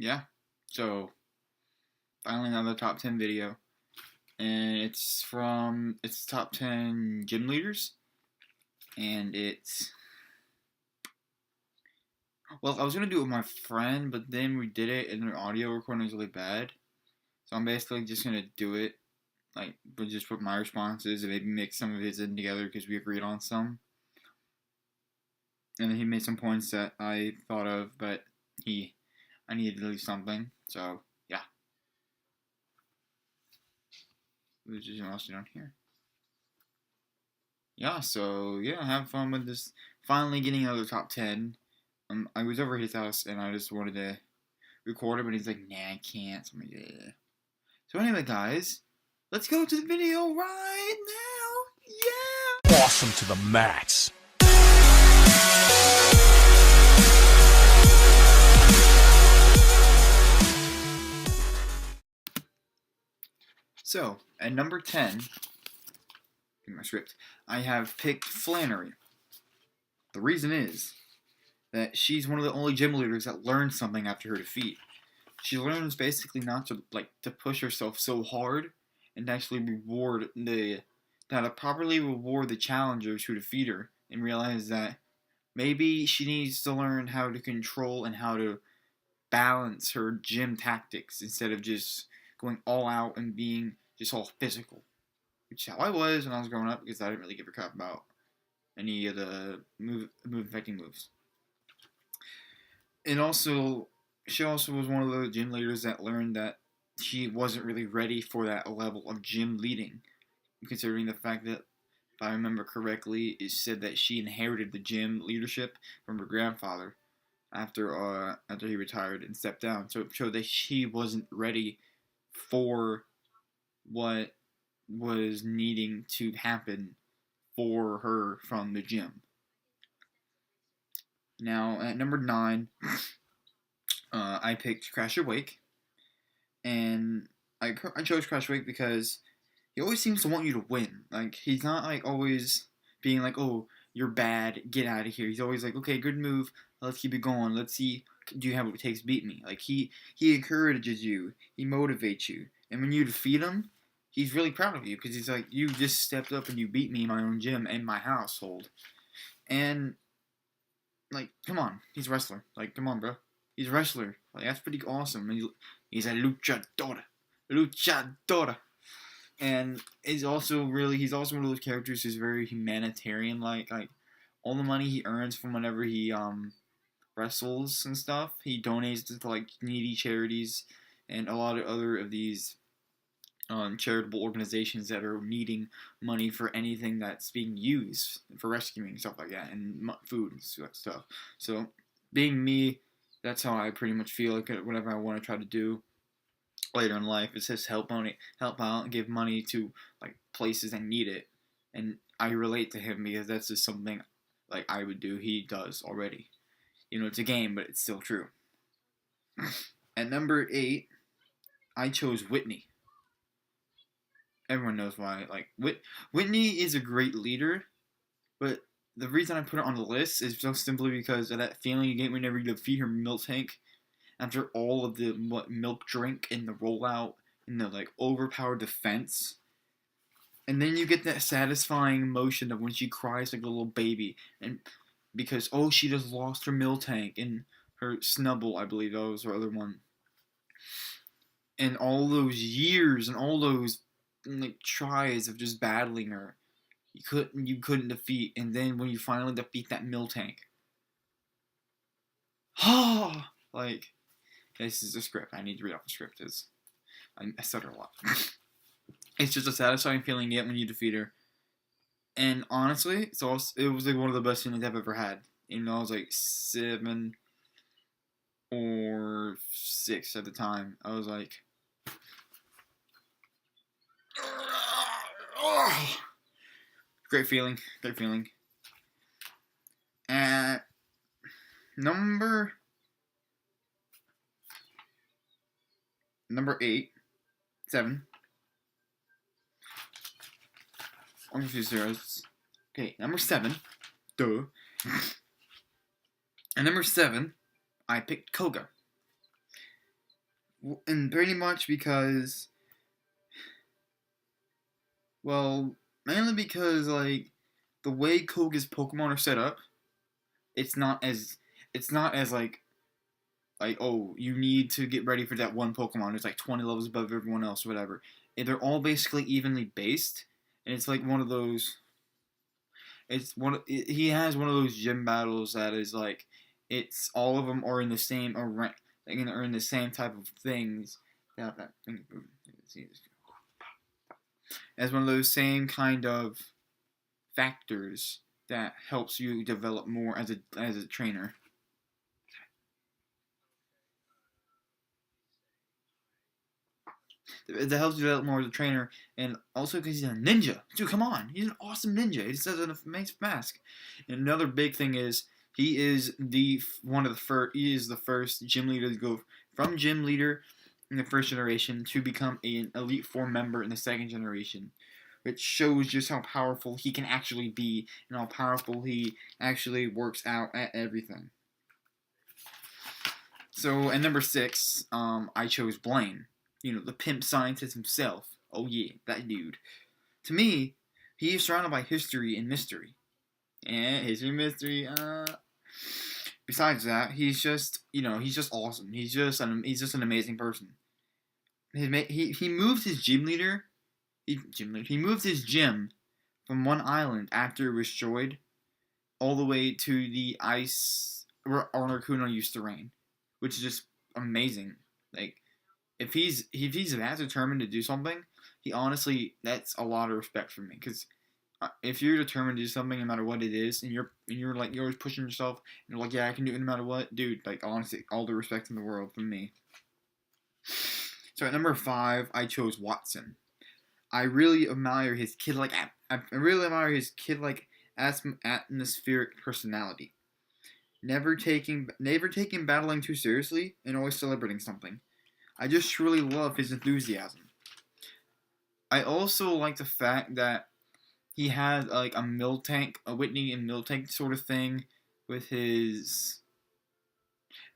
yeah. So finally another top 10 video, and it's top 10 gym leaders, and well, I was gonna do it with my friend, but then we did it and their audio recording was really bad. So I'm basically just gonna do it like, but just put my responses and maybe mix some of his in together because we agreed on some. And then he made some points that I thought of, but I needed to leave something. So yeah, there's just else down here. Yeah, so yeah, have fun with this. Finally getting another top 10. I was over at his house and I just wanted to record it, but he's like, nah, I can't. So I'm like, yeah. So anyway, guys, let's go to the video right now. Yeah! Awesome to the max. So, at number 10, in my script, I have picked Flannery. The reason is that she's one of the only gym leaders that learned something after her defeat. She learns basically not to to push herself so hard and actually to properly reward the challengers who defeat her, and realize that maybe she needs to learn how to control and how to balance her gym tactics instead of just going all out and being just all physical, which is how I was when I was growing up because I didn't really give a crap about any of the move affecting moves. And also, she also was one of the gym leaders that learned that she wasn't really ready for that level of gym leading, considering the fact that, if I remember correctly, it said that she inherited the gym leadership from her grandfather after he retired and stepped down. So it showed that she wasn't ready for what was needing to happen for her from the gym. Now, at number 9, I picked Crash Wake, and I chose Crash Wake because he always seems to want you to win. Like, he's not like always being like, oh, you're bad, get out of here. He's always like, okay, good move, let's keep it going. Let's see, do you have what it takes to beat me? Like, he encourages you, he motivates you, and when you defeat him, he's really proud of you because he's like, you just stepped up and you beat me in my own gym and my household. And like, come on, he's a wrestler. Like, come on, bro. He's a wrestler. Like, that's pretty awesome. And he's a luchador. Luchador. And he's also one of those characters who's very humanitarian. Like all the money he earns from whenever he wrestles and stuff, he donates to like needy charities and a lot of other of these charitable organizations that are needing money for anything that's being used for rescuing stuff like that, and food and stuff. So, being me, that's how I pretty much feel like whatever I want to try to do later in life is just help out, and give money to like places that need it. And I relate to him because that's just something like I would do. He does already. You know, it's a game, but it's still true. At number 8, I chose Whitney. Everyone knows why. Like, Whitney is a great leader, but the reason I put it on the list is just simply because of that feeling you get whenever you defeat her milk tank after all of the milk drink and the rollout and the like overpowered defense. And then you get that satisfying emotion of when she cries like a little baby, and because she just lost her milk tank and her Snubble, I believe that was her other one. And all those years and all those like tries of just battling her, you couldn't defeat, and then when you finally defeat that milk tank, like, this is the script. I need to read off the script. I stutter a lot. It's just a satisfying feeling you get when you defeat her, and honestly, it was like one of the best feelings I've ever had. You know, I was like 7 or 6 at the time. I was like, great feeling. At number 8, 7. I'm confused zeros. Okay, number 7. Duh. And number 7, I picked Koga. And pretty much because, well, mainly because like the way Koga's Pokemon are set up, it's not as it's not as like oh you need to get ready for that one Pokemon. It's like 20 levels above everyone else, or whatever. And they're all basically evenly based, and it's like one of those. It's one. He has one of those gym battles that is like, it's all of them are in the same are in the same type of things. Yeah, that thing. As one of those same kind of factors that helps you develop more as a trainer. That helps you develop more as a trainer, and also because he's a ninja. Dude, come on, he's an awesome ninja. He just has a nice mask. And another big thing is he is the one of the first. He is the first gym leader to go from gym leader in the first generation to become an Elite Four member in the second generation, which shows just how powerful he can actually be and how powerful he actually works out at everything. So at number 6, I chose Blaine. You know, the pimp scientist himself. Oh yeah, that dude. To me, he is surrounded by history and mystery. And history and mystery. Besides that, he's just he's just awesome. He's just an amazing person. He moved his gym leader. He moved his gym from one island after it was destroyed, all the way to the ice where Articuno used to reign, which is just amazing. Like if he's that determined to do something, he honestly that's a lot of respect for me because if you're determined to do something no matter what it is, and you're like you're always pushing yourself and you're like yeah I can do it no matter what, dude. Like honestly, all the respect in the world from me. So at number 5, I chose Watson. I really admire his kid like atmospheric personality. Never taking battling too seriously and always celebrating something. I just truly love his enthusiasm. I also like the fact that he had like a Miltank, a Whitney and Miltank sort of thing with his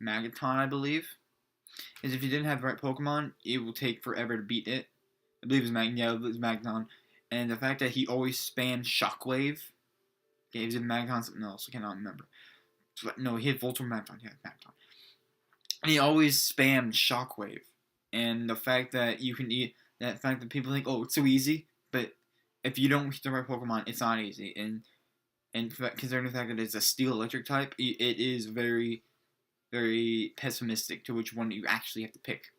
Magaton, I believe. Is if you didn't have the right Pokemon, it will take forever to beat it. I believe it was Magneton. And the fact that he always spammed Shockwave. Okay, was it Magneton something else? I cannot remember. No, he had Voltorb Magneton. Yeah, Magneton. And he always spammed Shockwave. And the fact that you can eat that fact that people think, oh, it's so easy, but if you don't hit the right Pokemon, it's not easy. And considering the fact that it's a Steel Electric type, it is very, very pessimistic to which one you actually have to pick.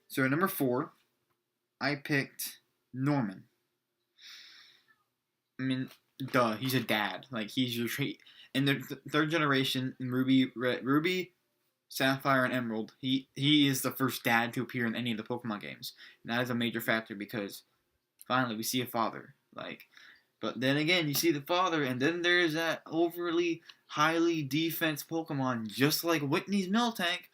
So at number 4, I picked Norman. I mean, duh, he's a dad. Like he's your in the third generation in Ruby, Sapphire, and Emerald. He is the first dad to appear in any of the Pokemon games. And that is a major factor because finally we see a father. Like, but then again, you see the father, and then there's that overly highly defense Pokemon, just like Whitney's Miltank,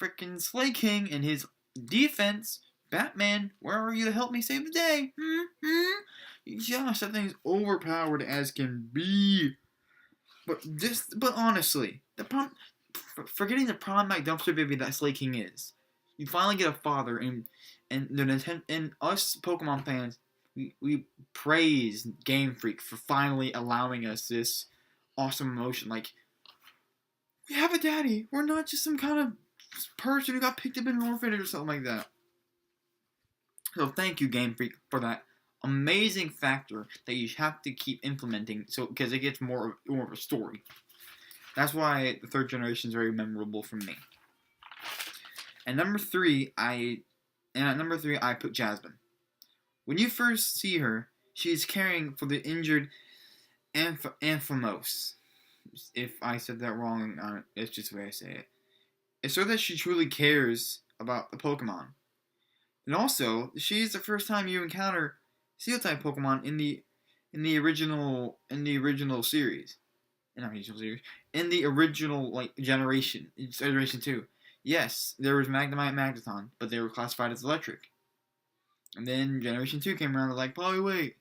freaking Slaking, and his defense. Batman, where are you to help me save the day? Gosh, that thing's overpowered as can be. But honestly, forgetting the problematic dumpster baby that Slaking is, you finally get a father, and us Pokemon fans, we praise Game Freak for finally allowing us this awesome emotion. Like, we have a daddy. We're not just some kind of person who got picked up in an orphanage or something like that. So thank you, Game Freak, for that amazing factor that you have to keep implementing, so because it gets more of a story. That's why the third generation is very memorable for me. At number 3, I put Jasmine. When you first see her, she is caring for the injured Amphamos. If I said that wrong, it's just the way I say it. It's so that she truly cares about the Pokemon. And also, she is the first time you encounter Steel-type Pokemon in the original series. In the original like generation 2. Yes, there was Magnemite and Magneton, but they were classified as electric. And then Generation 2 came around and like, probably wait,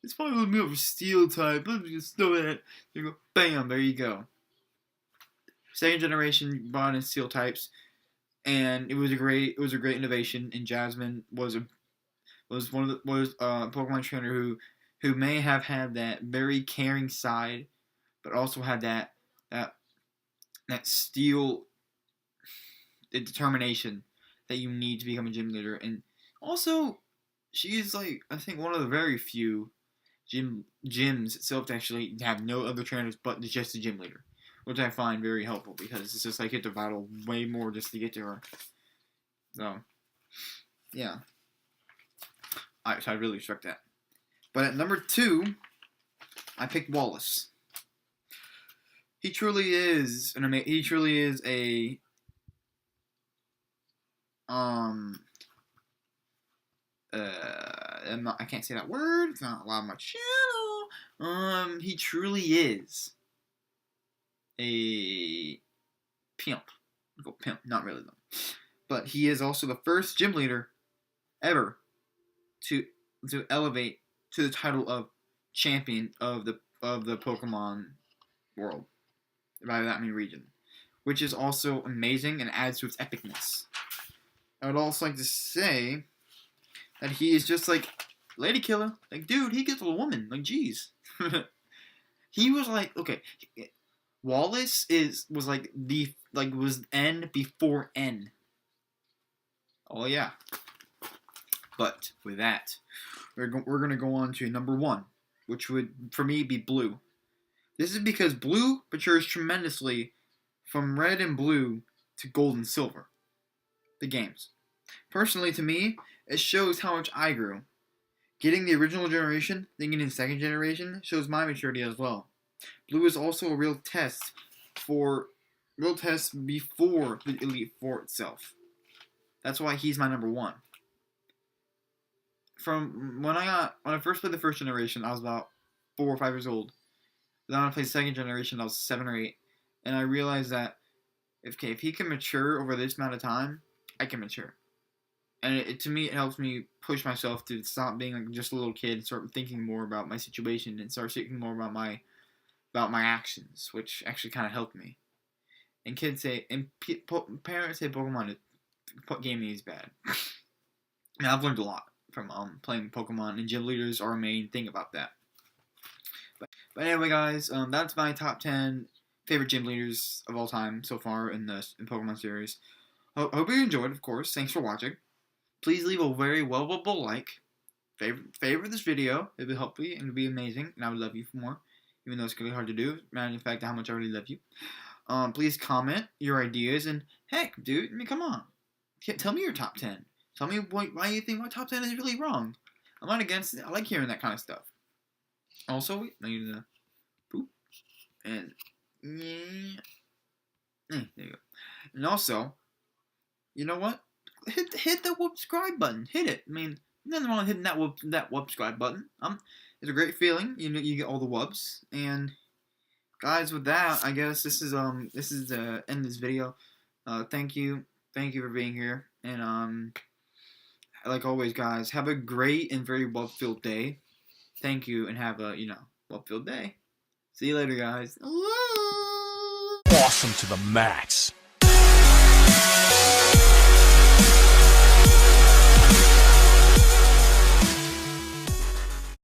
it's probably a little bit of a Steel type. Let me just throw it. You go, bam, there you go. Second generation brought in Steel types. and it was a great innovation. And Jasmine was a Pokemon trainer who may have had that very caring side, but also had that steel, the determination that you need to become a gym leader. And also, she's like, I think, one of the very few gyms itself to actually have no other trainers but just the gym leader, which I find very helpful because it's just like you have to battle way more just to get to her. So, yeah. So I really respect that. But at number 2, I picked Wallace. He truly is a I can't say that word. It's not allowed on my channel. He truly is a pimp. Go pimp, not really though. But he is also the first gym leader ever to elevate to the title of champion of the Pokemon world. By that I mean region, which is also amazing and adds to its epicness. I would also like to say that he is just like lady killer. Like, dude, he gets a woman. Like, jeez. He was like, okay, Wallace was N before N. Oh yeah. But with that, we're gonna go on to number 1, which would for me be Blue. This is because Blue matures tremendously from Red and Blue to Gold and Silver. The games. Personally, to me, it shows how much I grew. Getting the original generation, then getting the second generation, shows my maturity as well. Blue is also a real test before the Elite Four itself. That's why he's my number 1. From when I first played the first generation, I was about 4 or 5 years old. Then when I played second generation, I was 7 or 8, and I realized that if he can mature over this amount of time, I can mature. And to me, it helps me push myself to stop being like just a little kid and start thinking more about my situation and start thinking more about my actions, which actually kind of helped me. And parents say Pokemon gaming is bad. And I've learned a lot from playing Pokemon, and gym leaders are a main thing about that. But anyway, guys, that's my top 10 favorite gym leaders of all time so far in Pokemon series. Hope you enjoyed, of course. Thanks for watching. Please leave a very lovable like. Favorite this video. It would help me and it would be amazing, and I would love you for more. Even though it's really hard to do, matter of fact, how much I really love you. Please comment your ideas, and heck, dude, I mean, come on. Tell me your top 10. Tell me why you think my top 10 is really wrong. I'm not against it. I like hearing that kind of stuff. Also, I need to poop. And, yeah. There you go. And also, you know what? Hit the subscribe button. Hit it. I mean, nothing wrong with hitting that subscribe button. It's a great feeling. You get all the wubs. And guys, with that, I guess this is the end of this video. Thank you for being here. And like always, guys, have a great and very Wub-Filled day. Thank you, and have a Wub-Filled day. See you later, guys. Awesome to the max.